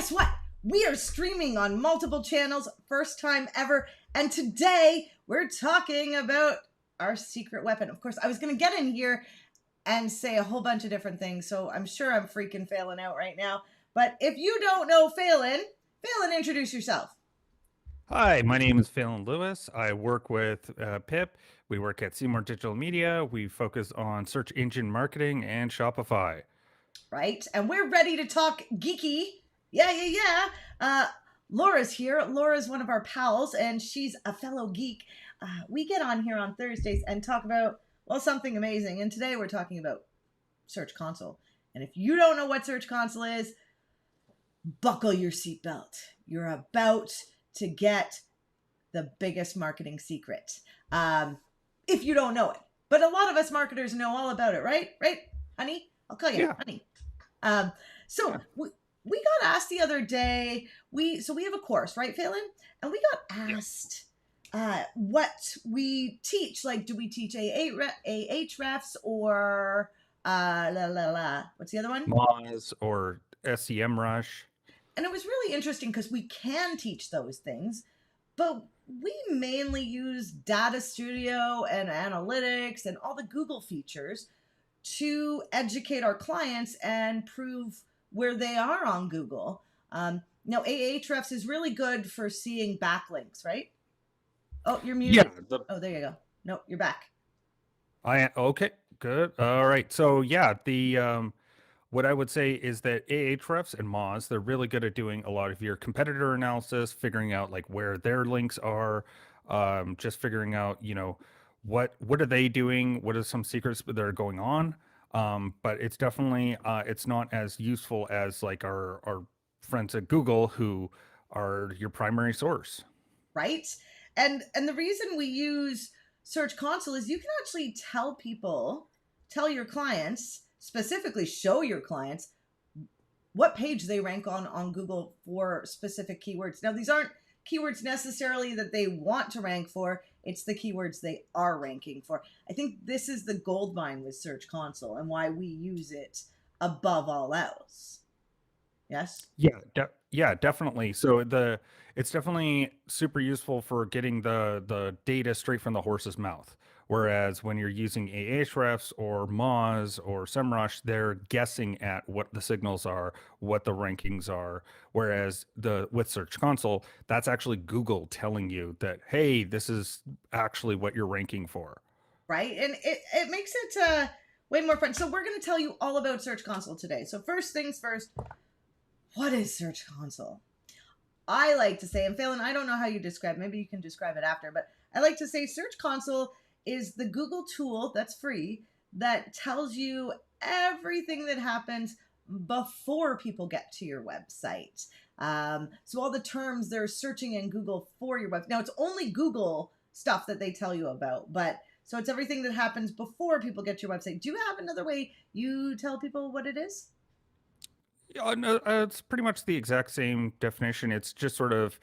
guess what? We are streaming on multiple channels, first time ever. And today we're talking about our secret weapon. Of course, I was going to get in here and say a whole bunch of different things, so I'm sure I'm freaking failing out right now. But if you don't know Phelan, introduce yourself. Hi, my name is Phelan Lewis. I work with Pip. We work at Seymour Digital Media. We focus on search engine marketing and Shopify. Right? And we're ready to talk geeky. Yeah. Laura's here. Laura's one of our pals, and she's a fellow geek. We get on here on Thursdays and talk about, well, something amazing. And today we're talking about Search Console. And if you don't know what Search Console is, buckle your seatbelt. You're about to get the biggest marketing secret. If you don't know it. But a lot of us marketers know all about it, right? Right, honey? I'll call you Yeah, honey. So yeah, we got asked the other day. We have a course, right, Phelan? And we got yeah. asked what we teach. Like, do we teach Ahrefs or what's the other one? Moz or SEM Rush. And it was really interesting because we can teach those things, but we mainly use Data Studio and analytics and all the Google features to educate our clients and prove where they are on Google. Now, Ahrefs is really good for seeing backlinks, right? Oh, you're Yeah, muted. Oh, there you go. No, you're back. okay, good. All right. So yeah, the what I would say is that Ahrefs and Moz, they're really good at doing a lot of your competitor analysis, figuring out like where their links are, just figuring out, what are they doing, what are some secrets that are going on. But it's definitely it's not as useful as like our friends at Google who are your primary source. Right? And the reason we use Search Console is you can actually tell your clients, specifically show your clients what page they rank on Google for specific keywords. Now, these aren't keywords necessarily that they want to rank for, it's the keywords they are ranking for. I think this is the gold mine with Search Console and why we use it above all else. Yes? Yeah, definitely. So it's definitely super useful for getting the data straight from the horse's mouth. Whereas when you're using Ahrefs or Moz or SEMrush, they're guessing at what the signals are, what the rankings are. Whereas the with Search Console, that's actually Google telling you that, hey, this is actually what you're ranking for. Right? And it makes it way more fun. So we're going to tell you all about Search Console today. So first things first, what is Search Console? I like to say, and Phelan, I don't know how you describe, maybe you can describe it after, but I like to say Search Console is the Google tool that's free that tells you everything that happens before people get to your website. So all the terms they're searching in Google for your website. Now it's only Google stuff that they tell you about, but so it's everything that happens before people get to your website. Do you have another way you tell people what it is? Yeah, no, it's pretty much the exact same definition. It's just sort of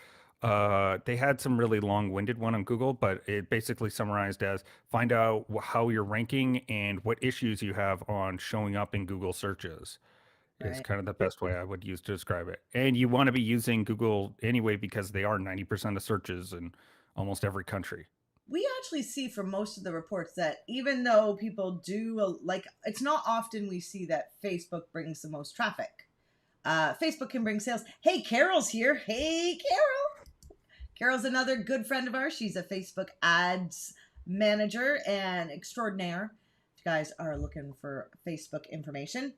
they had some really long-winded one on Google, but it basically summarized as find out how you're ranking and what issues you have on showing up in Google searches is Right. kind of the best way I would use to describe it. And you want to be using Google anyway because they are 90% of searches in almost every country. We actually see from most of the reports that even though people do like, it's not often we see that Facebook brings the most traffic. Facebook can bring sales. Hey, Carol's here. Hey, Carol. Carol's another good friend of ours. She's a Facebook ads manager and extraordinaire. If you guys are looking for Facebook information,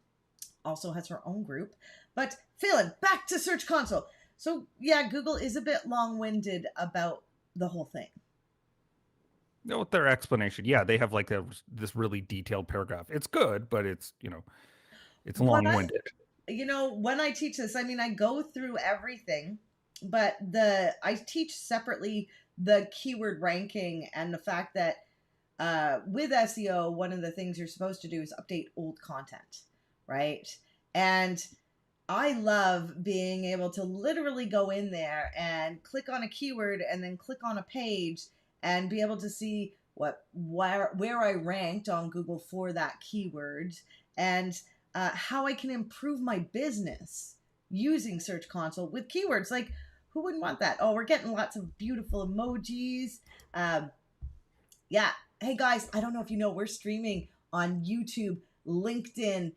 also has her own group. But Phelan, back to Search Console. So yeah, Google is a bit long-winded about the whole thing. No, with their explanation, yeah, they have like this really detailed paragraph. It's good, but it's What I long-winded. when I teach this, I mean, I go through everything, but I teach separately the keyword ranking and the fact that with SEO, one of the things you're supposed to do is update old content, right? And I love being able to literally go in there and click on a keyword and then click on a page and be able to see where I ranked on Google for that keyword and how I can improve my business using Search Console with keywords. Like, who wouldn't want that? Oh, we're getting lots of beautiful emojis. Um, yeah. Hey guys, I don't know if you know, we're streaming on YouTube, LinkedIn,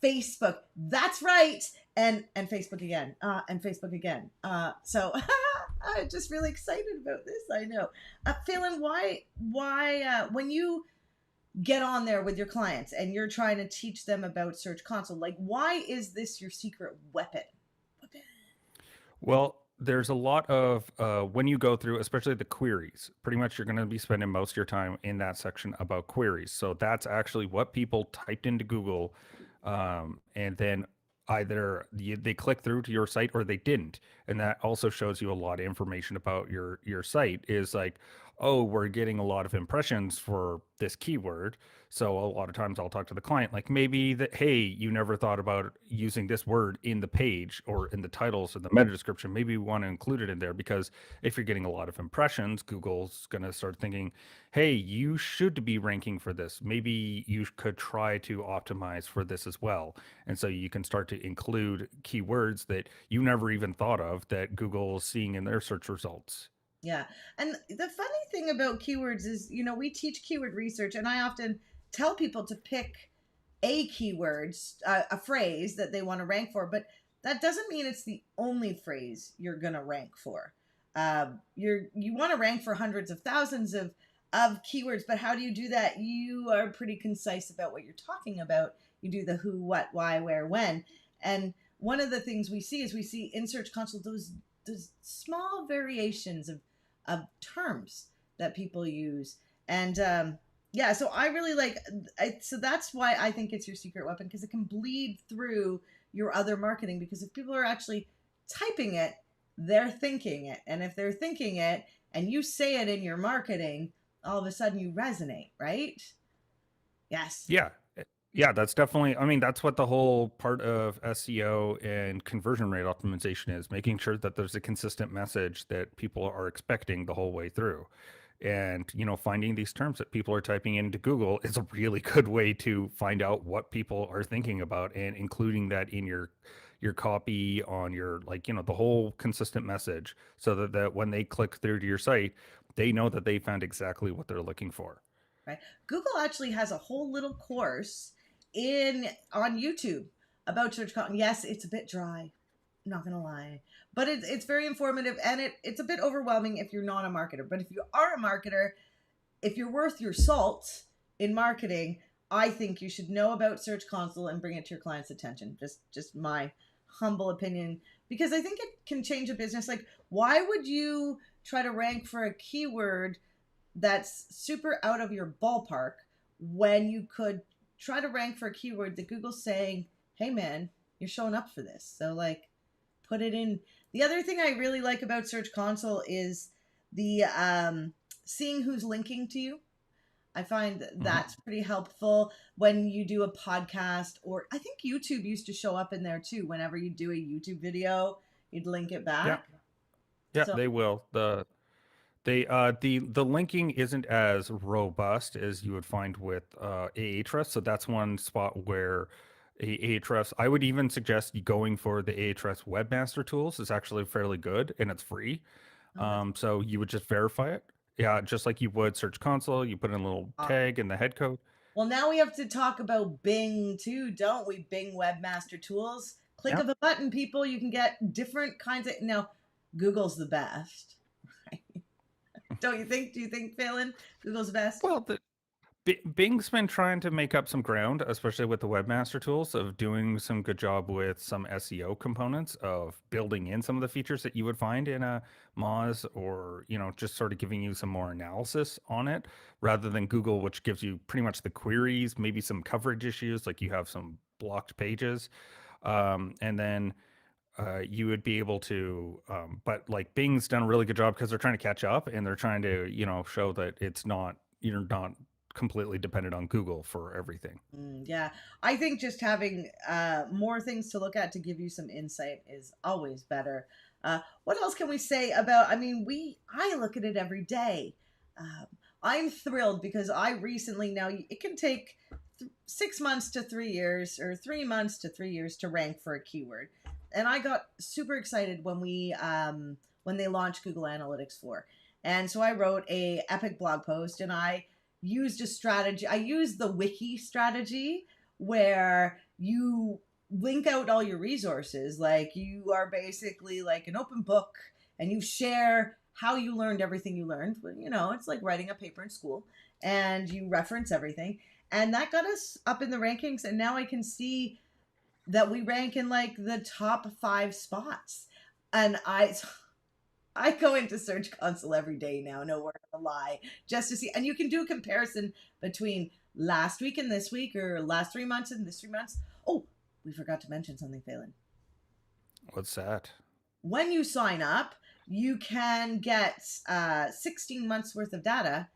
Facebook. That's right. And Facebook again. And Facebook again. So I'm just really excited about this. I know. Phelan, why when you get on there with your clients and you're trying to teach them about Search Console, like, why is this your secret weapon? Well, there's a lot of when you go through, especially the queries, pretty much you're going to be spending most of your time in that section about queries. So that's actually what people typed into Google, and then either they click through to your site or they didn't, and that also shows you a lot of information about your site. Is like, oh, we're getting a lot of impressions for this keyword. So a lot of times I'll talk to the client, like maybe that, hey, you never thought about using this word in the page or in the titles or the meta description. Maybe we want to include it in there because if you're getting a lot of impressions, Google's going to start thinking, hey, you should be ranking for this. Maybe you could try to optimize for this as well. And so you can start to include keywords that you never even thought of that Google's seeing in their search results. Yeah. And the funny thing about keywords is, we teach keyword research, and I often tell people to pick a keyword, a phrase that they want to rank for, but that doesn't mean it's the only phrase you're going to rank for. You want to rank for hundreds of thousands of keywords, but how do you do that? You are pretty concise about what you're talking about. You do the who, what, why, where, when. And one of the things we see is we see in Search Console those small variations of terms that people use. And yeah, so I really like so that's why I think it's your secret weapon, because it can bleed through your other marketing, because if people are actually typing it, they're thinking it. And if they're thinking it and you say it in your marketing, all of a sudden you resonate, right? Yes. Yeah. Yeah, that's definitely, I mean, that's what the whole part of SEO and conversion rate optimization is, making sure that there's a consistent message that people are expecting the whole way through. And, finding these terms that people are typing into Google is a really good way to find out what people are thinking about and including that in your copy on your, like, the whole consistent message so that when they click through to your site, they know that they found exactly what they're looking for. Right. Google actually has a whole little course in on YouTube about search content. Yes, it's a bit dry, not gonna lie, but it's very informative, and it's a bit overwhelming if you're not a marketer. But if you are a marketer, if you're worth your salt in marketing, I think you should know about Search Console and bring it to your client's attention. Just my humble opinion, because I think it can change a business. Like, why would you try to rank for a keyword that's super out of your ballpark when you could try to rank for a keyword that Google's saying, hey man, you're showing up for this. So, like, put it in. The other thing I really like about Search Console is the seeing who's linking to you. I find Mhm. that's pretty helpful when you do a podcast, or I think YouTube used to show up in there too. Whenever you do a YouTube video, you'd link it Yeah. back. Yeah, So, they will. The linking isn't as robust as you would find with Ahrefs, so that's one spot where Ahrefs. I would even suggest you going for the Ahrefs Webmaster Tools is actually fairly good and it's free. oh, that's So you would just verify it, yeah, just like you would Search Console. You put in a little awesome. tag in the head code. Well, now we have to talk about Bing too, don't we? Bing Webmaster Tools. Click Yeah. of a button, people. You can get different kinds of. Now, Google's the best. Don't you think? Do you think, Phelan, Google's the best? Well, Bing's been trying to make up some ground, especially with the webmaster tools, of doing some good job with some SEO components of building in some of the features that you would find in a Moz, or, just sort of giving you some more analysis on it rather than Google, which gives you pretty much the queries, maybe some coverage issues, like you have some blocked pages. And then you would be able to, but like Bing's done a really good job because they're trying to catch up and they're trying to, show that you're not completely dependent on Google for everything. Yeah, I think just having more things to look at to give you some insight is always better. What else can we say about? I mean, I look at it every day. Um, I'm thrilled because I recently, now it can take 6 months to 3 years, or 3 months to 3 years to rank for a keyword. And I got super excited when they launched Google Analytics 4. And so I wrote a epic blog post, and I used a strategy. I used the wiki strategy where you link out all your resources. Like you are basically like an open book, and you share how you learned everything you learned. You know, it's like writing a paper in school, and you reference everything. And that got us up in the rankings. And now I can see that we rank in like the top 5 spots. And I go into Search Console every day now, no word of a lie, just to see. And you can do a comparison between last week and this week, or last 3 months and this 3 months. Oh, we forgot to mention something, Phelan. What's that? When you sign up, you can get 16 months worth of data,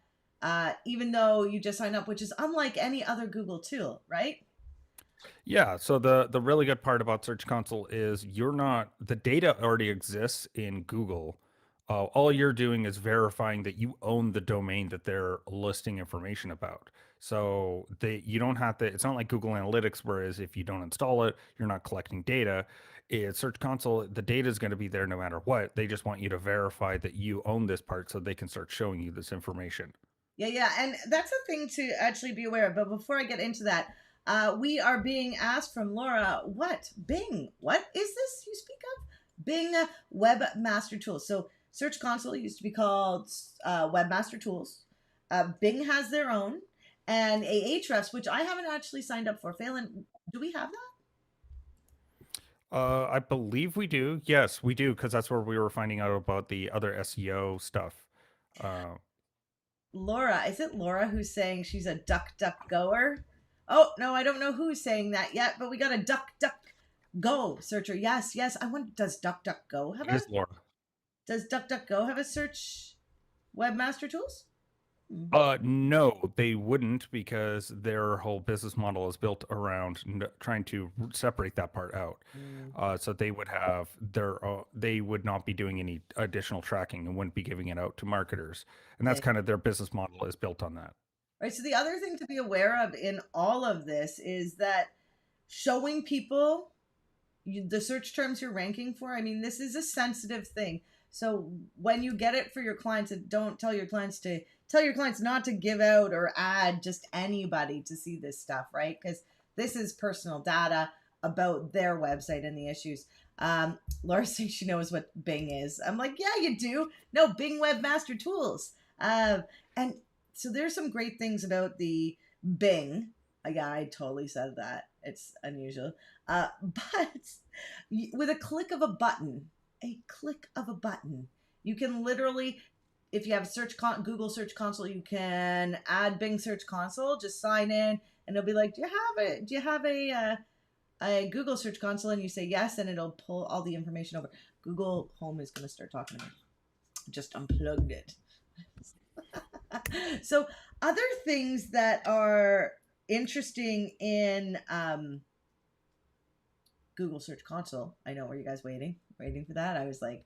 even though you just sign up, which is unlike any other Google tool, right? Yeah, so the really good part about Search Console is you're not the data already exists in Google. All you're doing is verifying that you own the domain that they're listing information about. So you don't have to. It's not like Google Analytics, whereas if you don't install it, you're not collecting data. It's Search Console, the data is going to be there no matter what. They just want you to verify that you own this part so they can start showing you this information. Yeah, yeah, and that's a thing to actually be aware of. But before I get into that, we are being asked from Laura, what Bing? What is this you speak of? Bing Webmaster Tools. So Search Console used to be called Webmaster Tools. Bing has their own, and Ahrefs, which I haven't actually signed up for. Phelan, do we have that? I believe we do. Yes, we do, because that's where we were finding out about the other SEO stuff. Uh, Laura, is it Laura who's saying she's a duck duck goer? Oh no, I don't know who's saying that yet, but we got a duck duck go searcher. Yes, yes. I wonder, does duck duck go have it a is Laura. does duck duck go have a search webmaster tools? Hmm. No, they wouldn't, because their whole business model is built around trying to separate that part out. Mm, So they would have they would not be doing any additional tracking and wouldn't be giving it out to marketers. And yeah. that's kind of their business model is built on that. Right. So the other thing to be aware of in all of this is that showing people the search terms you're ranking for, I mean, this is a sensitive thing. So when you get it for your clients, don't tell your clients to tell your clients not to give out or add just anybody to see this stuff, right? Because this is personal data about their website and the issues. Laura thinks she knows what Bing is. I'm like, yeah, you do. No, Bing Webmaster Tools. And so there's some great things about the Bing. Yeah, I totally said that. It's unusual. But with a click of a button, you can literally, if you have Google Search Console, you can add Bing Search Console. Just sign in, and it'll be like, Do you have a Google Search Console? And you say yes, and it'll pull all the information over. Google Home is going to start talking to me. Just unplugged it. So other things that are interesting in Google Search Console. I know, were you guys waiting for that? I was like,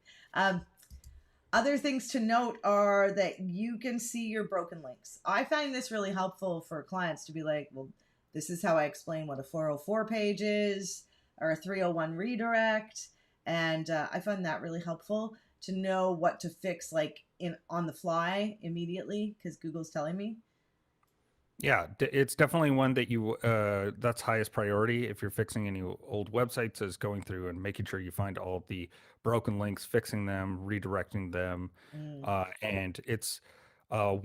other things to note are that you can see your broken links. I find this really helpful for clients to be like, well, this is how I explain what a 404 page is, or a 301 redirect. And I find that really helpful to know what to fix, like on the fly immediately, because Google's telling me. Yeah, it's definitely one that that's highest priority if you're fixing any old websites, is going through and making sure you find all of the broken links, fixing them, redirecting them. Mm, And it's uh,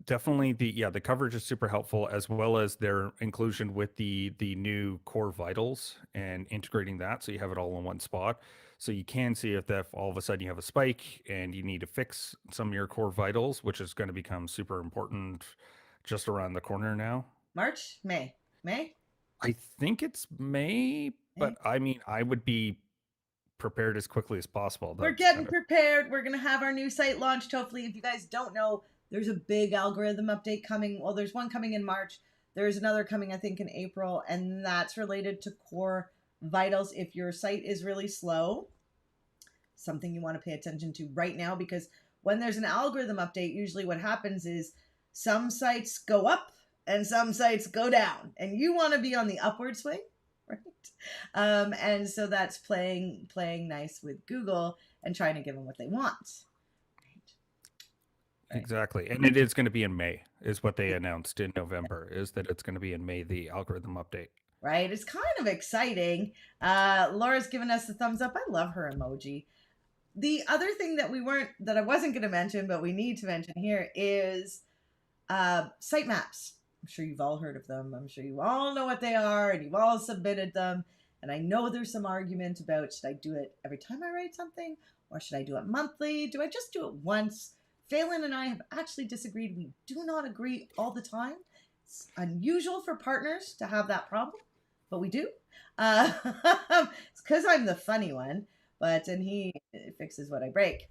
definitely the coverage is super helpful, as well as their inclusion with the new core vitals and integrating that so you have it all in one spot. So you can see if all of a sudden you have a spike and you need to fix some of your core vitals, which is going to become super important just around the corner now. March, May, I think it's May, but May. I mean, I would be prepared as quickly as possible. We're That's getting kind of prepared. We're going to have our new site launched. Hopefully, if you guys don't know, there's a big algorithm update coming. Well, there's one coming in March. There's another coming, I think, in April, and that's related to core vitals. If your site is really slow, something you want to pay attention to right now, because when there's an algorithm update, usually what happens is some sites go up and some sites go down, and you want to be on the upward swing. right? And so that's playing nice with Google and trying to give them what they want, right? Exactly. And it is going to be in May, is what they announced in November, is that it's going to be in May, the algorithm update. Right? It's kind of exciting. Laura's given us the thumbs up. I love her emoji. The other thing that I wasn't going to mention, but we need to mention here is sitemaps. I'm sure you've all heard of them. I'm sure you all know what they are and you've all submitted them. And I know there's some argument about should I do it every time I write something or should I do it monthly? Do I just do it once? Phelan and I have actually disagreed. We do not agree all the time. It's unusual for partners to have that problem, but we do. Uh, it's because I'm the funny one, and he fixes what I break.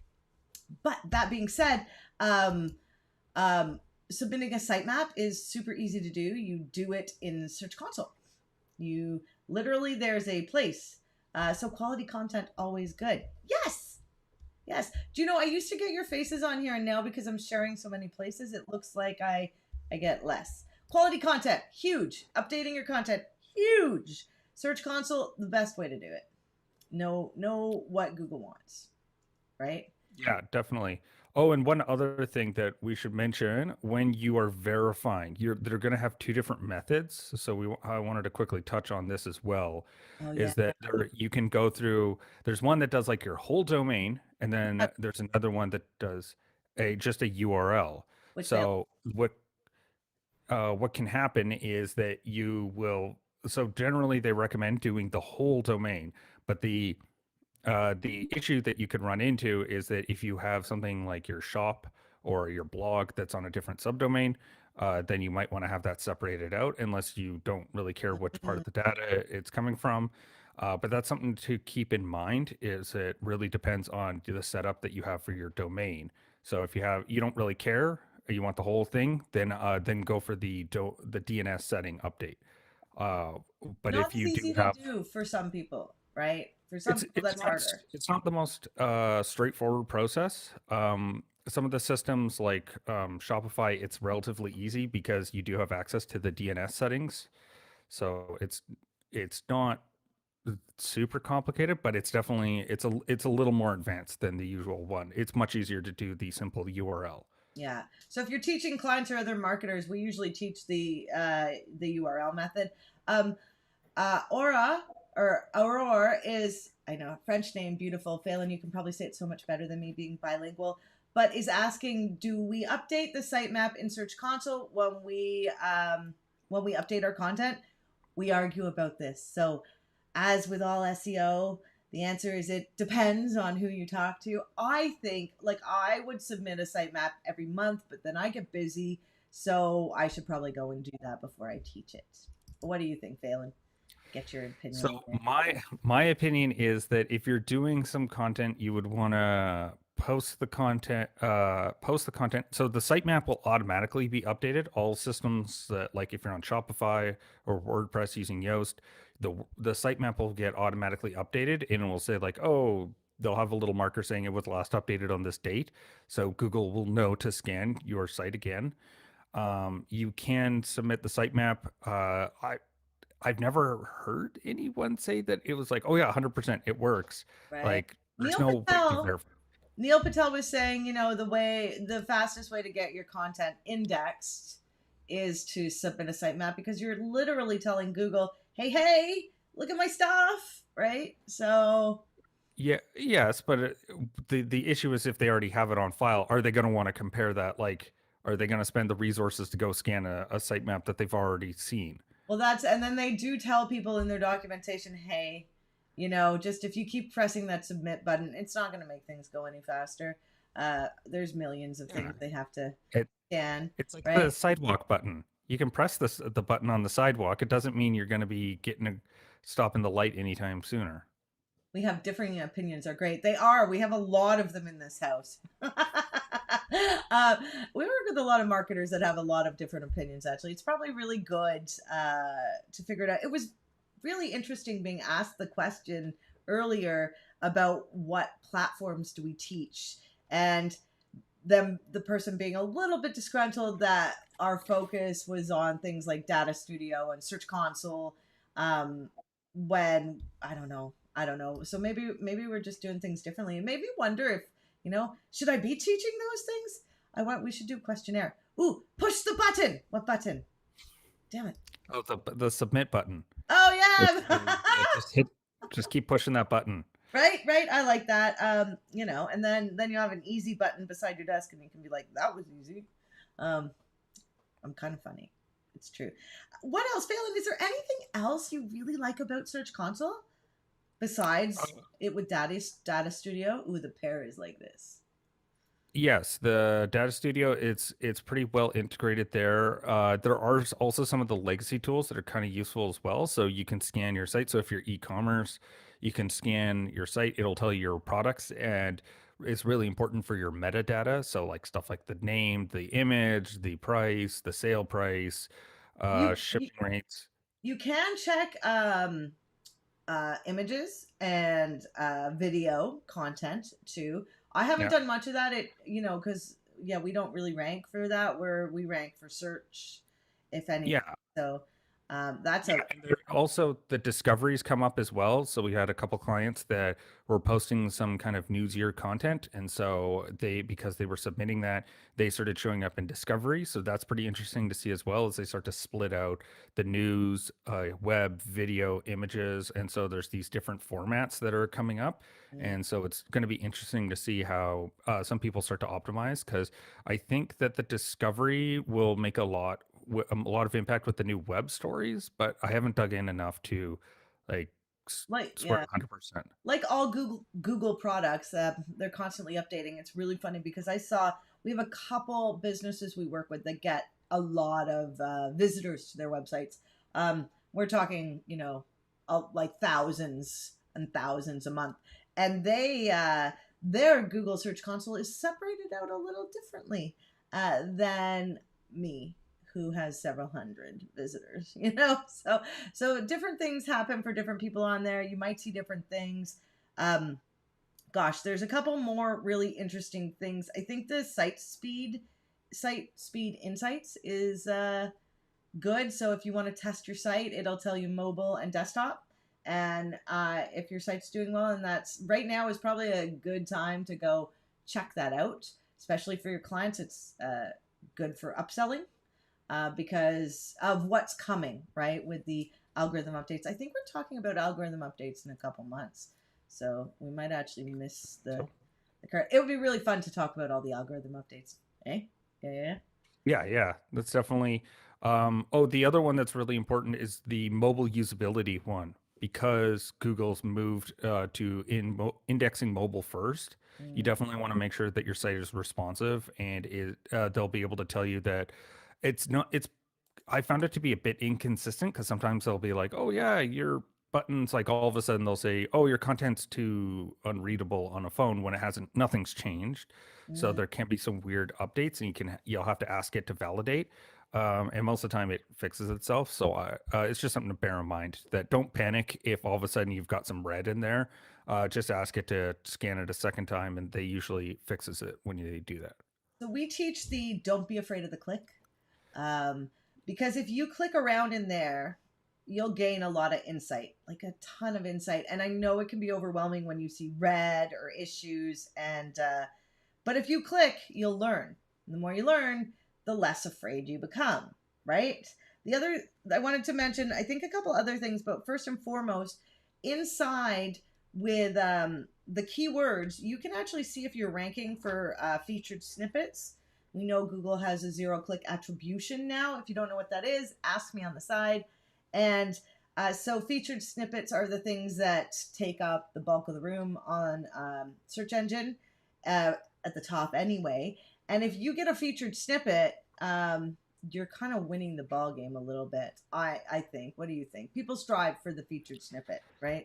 But that being said, um, um, submitting a sitemap is super easy to do. You do it in Search Console. You literally, there's a place. So quality content, always good. Yes. Yes. Do you know, I used to get your faces on here, and now because I'm sharing so many places, it looks like I get less. Quality content, huge. Updating your content, huge. Search Console, the best way to do it. Know what Google wants, right? Yeah, definitely. Oh, and one other thing that we should mention when you are verifying, they're going to have two different methods. So I wanted to quickly touch on this as well, Oh yeah. is that you can go through, there's one that does like your whole domain, and then there's another one that does just a URL. Which they So what can happen is that so generally they recommend doing the whole domain, but the issue that you could run into is that if you have something like your shop or your blog that's on a different subdomain, then you might want to have that separated out unless you don't really care which part of the data it's coming from. But that's something to keep in mind is it really depends on the setup that you have for your domain. So if you don't really care, you want the whole thing, then go for the DNS setting update. Uh, but not if as you do easy to have do for some people, right? For some people, that's harder. it's not the most straightforward process. Some of the systems like Shopify, it's relatively easy because you do have access to the DNS settings. So it's not super complicated, but it's definitely it's a little more advanced than the usual one. It's much easier to do the simple URL. Yeah. So if you're teaching clients or other marketers, we usually teach the URL method. Um, Aura or Aurore is, I know, a French name, beautiful. Phelan, you can probably say it so much better than me being bilingual, but is asking, do we update the sitemap in Search Console when we update our content? We argue about this. So as with all SEO, the answer is it depends on who you talk to. I think, like, I would submit a sitemap every month, but then I get busy, so I should probably go and do that before I teach it. What do you think, Phelan? Get your opinion on So it. my opinion is that if you're doing some content, you would want to post the content. So the sitemap will automatically be updated. All systems that, like if you're on Shopify or WordPress using Yoast, the sitemap will get automatically updated and it will say like, oh, they'll have a little marker saying it was last updated on this date. So Google will know to scan your site again. You can submit the sitemap. I've never heard anyone say that it was like, oh yeah, 100% it works. Right. Like there's Neil no way to Patel. verify. Neil Patel was saying, the fastest way to get your content indexed is to submit a sitemap because you're literally telling Google, hey, look at my stuff, right? So Yeah, yes, but the issue is if they already have it on file, are they going to want to compare that? Like, are they going to spend the resources to go scan a sitemap that they've already seen? well, and then they do tell people in their documentation, hey, just if you keep pressing that submit button, it's not going to make things go any faster. There's millions of Yeah, things they have to it scan, it's like the right? sidewalk button. You can press the button on the sidewalk. It doesn't mean you're going to be getting a stop in the light anytime sooner. We have differing opinions are great. They are. We have a lot of them in this house. We work with a lot of marketers that have a lot of different opinions, actually. It's probably really good to figure it out. It was really interesting being asked the question earlier about what platforms do we teach, and the person being a little bit disgruntled that our focus was on things like Data Studio and Search Console. Um, when I don't know. So maybe we're just doing things differently. It made me wonder if, should I be teaching those things? We should do a questionnaire. Ooh, push the button. What button? Damn it. Oh, the submit button. Oh It's yeah. yeah, just keep pushing that button. Right, right. I like that. And then you have an easy button beside your desk and you can be like, that was easy. Um, I'm kind of funny. It's true. What else, Phelan? Is there anything else you really like about Search Console besides it with Data Studio? Ooh, the pair is like this. Yes, the data studio, it's pretty well integrated there. There are also some of the legacy tools that are kind of useful as well. So you can scan your site. So if you're e-commerce, you can scan your site. It'll tell you your products, and it's really important for your metadata. So like stuff like the name, the image, the price, the sale price, You you, shipping rates. you can check images and video content too. I haven't Yeah. done much of that. Because yeah, we don't really rank for that. We rank for search, if anything. Yeah. So that's Yeah, a and there also the discoveries come up as well. So we had a couple clients that were posting some kind of newsier content, and so because they were submitting that, they started showing up in discovery. So that's pretty interesting to see as well as they start to split out the news, web, video, images, and so there's these different formats that are coming up, mm, and so it's going to be interesting to see how some people start to optimize because I think that the discovery will make a lot of impact with the new web stories, but I haven't dug in enough to like like swear yeah, 100%. like all Google products, they're constantly updating. It's really funny because we have a couple businesses we work with that get a lot of visitors to their websites. We're talking, like thousands and thousands a month, and their Google Search Console is separated out a little differently than me, who has several hundred visitors. So different things happen for different people on there. You might see different things. Um, Gosh, there's a couple more really interesting things. I think the site speed insights is good. So if you want to test your site, it'll tell you mobile and desktop. And if your site's doing well, and that's right now is probably a good time to go check that out, especially for your clients. It's good for upselling because of what's coming, right? With the algorithm updates. I think we're talking about algorithm updates in a couple months. So we might actually miss So the current. It would be really fun to talk about all the algorithm updates. Eh? Yeah, yeah. yeah, that's definitely oh, the other one that's really important is the mobile usability one because Google's moved to indexing mobile first. You Mm, definitely want to make sure that your site is responsive and they'll be able to tell you that it's I found it to be a bit inconsistent because sometimes they'll be like, "Oh yeah, your buttons," like all of a sudden they'll say, "Oh, your content's too unreadable on a phone," when it hasn't, nothing's changed. So mm. there can be some weird updates, and you'll have to ask it to validate. And most of the time it fixes itself. So it's just something to bear in mind that don't panic if all of a sudden you've got some red in there. Just ask it to scan it a second time, and they usually fixes it when they do that. So we teach the don't be afraid of the click. Um, because if you click around in there, you'll gain a lot of insight, like a ton of insight. And I know it can be overwhelming when you see red or issues. But if you click, you'll learn. And the more you learn, the less afraid you become, right? The other, I wanted to mention, I think a couple other things, but first and foremost, inside with the keywords, you can actually see if you're ranking for featured snippets. We know Google has a zero click attribution now. If you don't know what that is, ask me on the side. And so featured snippets are the things that take up the bulk of the room on search engine uh, at the top anyway. And if you get a featured snippet, you're kind of winning the ball game a little bit. I think. What do you think? People strive for the featured snippet, right?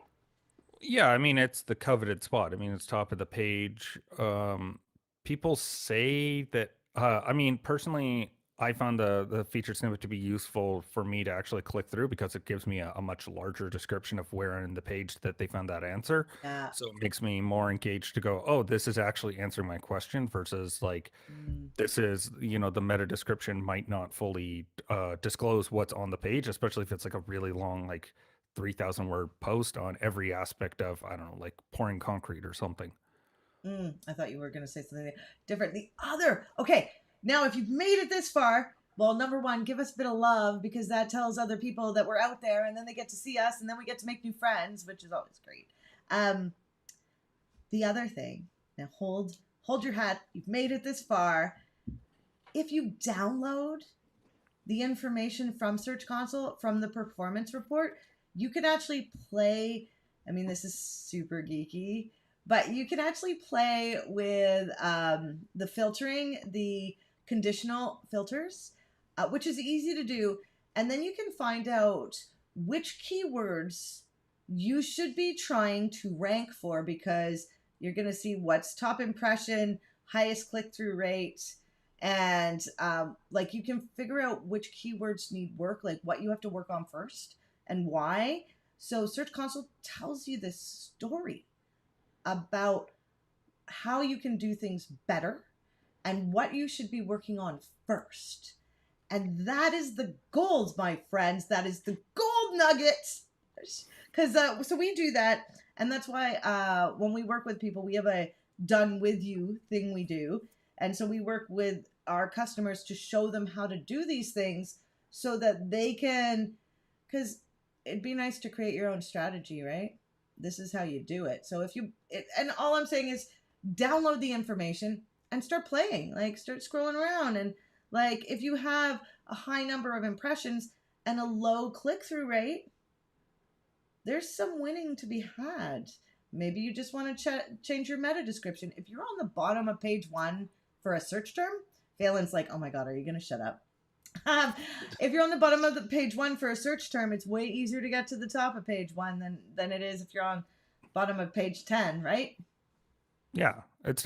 Yeah, I mean it's the coveted spot. I mean it's top of the page. People say that. I mean personally, I found the featured snippet to be useful for me to actually click through because it gives me a much larger description of where in the page that they found that answer. Yeah. So it makes me more engaged to go, oh, this is actually answering my question versus like Mm. this is, the meta description might not fully disclose what's on the page, especially if it's like a really long like 3,000 word post on every aspect of, I don't know, like pouring concrete or something. I thought you were going to say something different. The other, okay, now if you've made it this far, well, number one, give us a bit of love because that tells other people that we're out there, and then they get to see us, and then we get to make new friends, which is always great. Um, the other thing, now hold your hat. You've made it this far. If you download the information from Search Console from the performance report, you can actually play. I mean, this is super geeky, but you can actually play with the filtering, the conditional filters, which is easy to do. And then you can find out which keywords you should be trying to rank for because you're going to see what's top impression, highest click through rate, and like you can figure out which keywords need work, like what you have to work on first and why. So Search Console tells you this story about how you can do things better and what you should be working on first. And that is the gold, my friends. That is the gold nugget. Because so we do that, and that's why when we work with people, we have a done with you thing we do, and so we work with our customers to show them how to do these things so that they can. Because it'd be nice to create your own strategy, right? This is how you do it. So if you and all I'm saying is download the information and start playing, like start scrolling around, and like if you have a high number of impressions and a low click through rate, there's some winning to be had. Maybe you just want to change your meta description. If you're on the bottom of page one for a search term, Phelan's like, oh my God, are you going to shut up? If you're on the bottom of the page one for a search term, it's way easier to get to the top of page one than it is if you're on bottom of page 10, right? Yeah, it's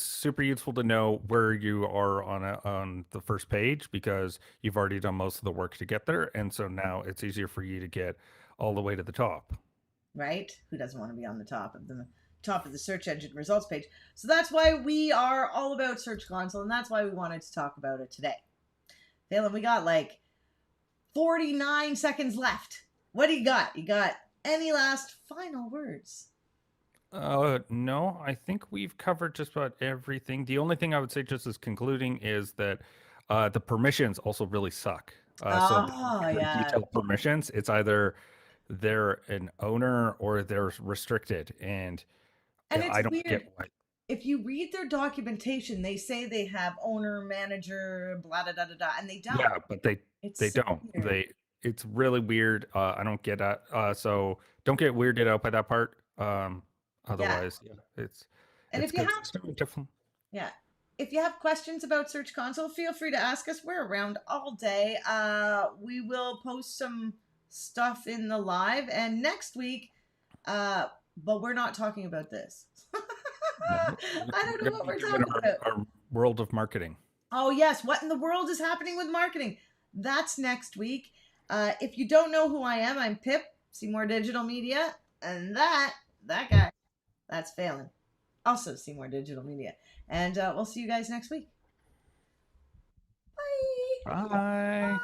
super useful to know where you are on the first page because you've already done most of the work to get there, and so now it's easier for you to get all the way to the top. Right? Who doesn't want to be on the top of the search engine results page? So that's why we are all about Search Console, and that's why we wanted to talk about it today. Phelan, we got like 49 seconds left. What do you got? You got any last final words? No, I think we've covered just about everything. The only thing I would say just as concluding is that the permissions also really suck. So Oh, the yeah. detailed permissions, it's either they're an owner or they're restricted, and And it's I don't weird. get why. If you read their documentation, they say they have owner, manager, blah, da, da, da, da, and they don't. Yeah, but It's they so don't. weird. It's really weird. I don't get that. So don't get weirded out by that part. Yeah. Otherwise, yeah, And it's if you good. have, It's different. yeah, if you have questions about Search Console, feel free to ask us. We're around all day. We will post some stuff in the live, and next week, uh, but we're not talking about this. No, I don't we're know going to what be we're doing talking about. our world of marketing. Oh, yes. What in the world is happening with marketing? That's next week. If you don't know who I am, I'm Pip, Seymour Digital Media. And that guy, that's Phelan. Also, Seymour Digital Media. And we'll see you guys next week. Bye. Bye. Bye.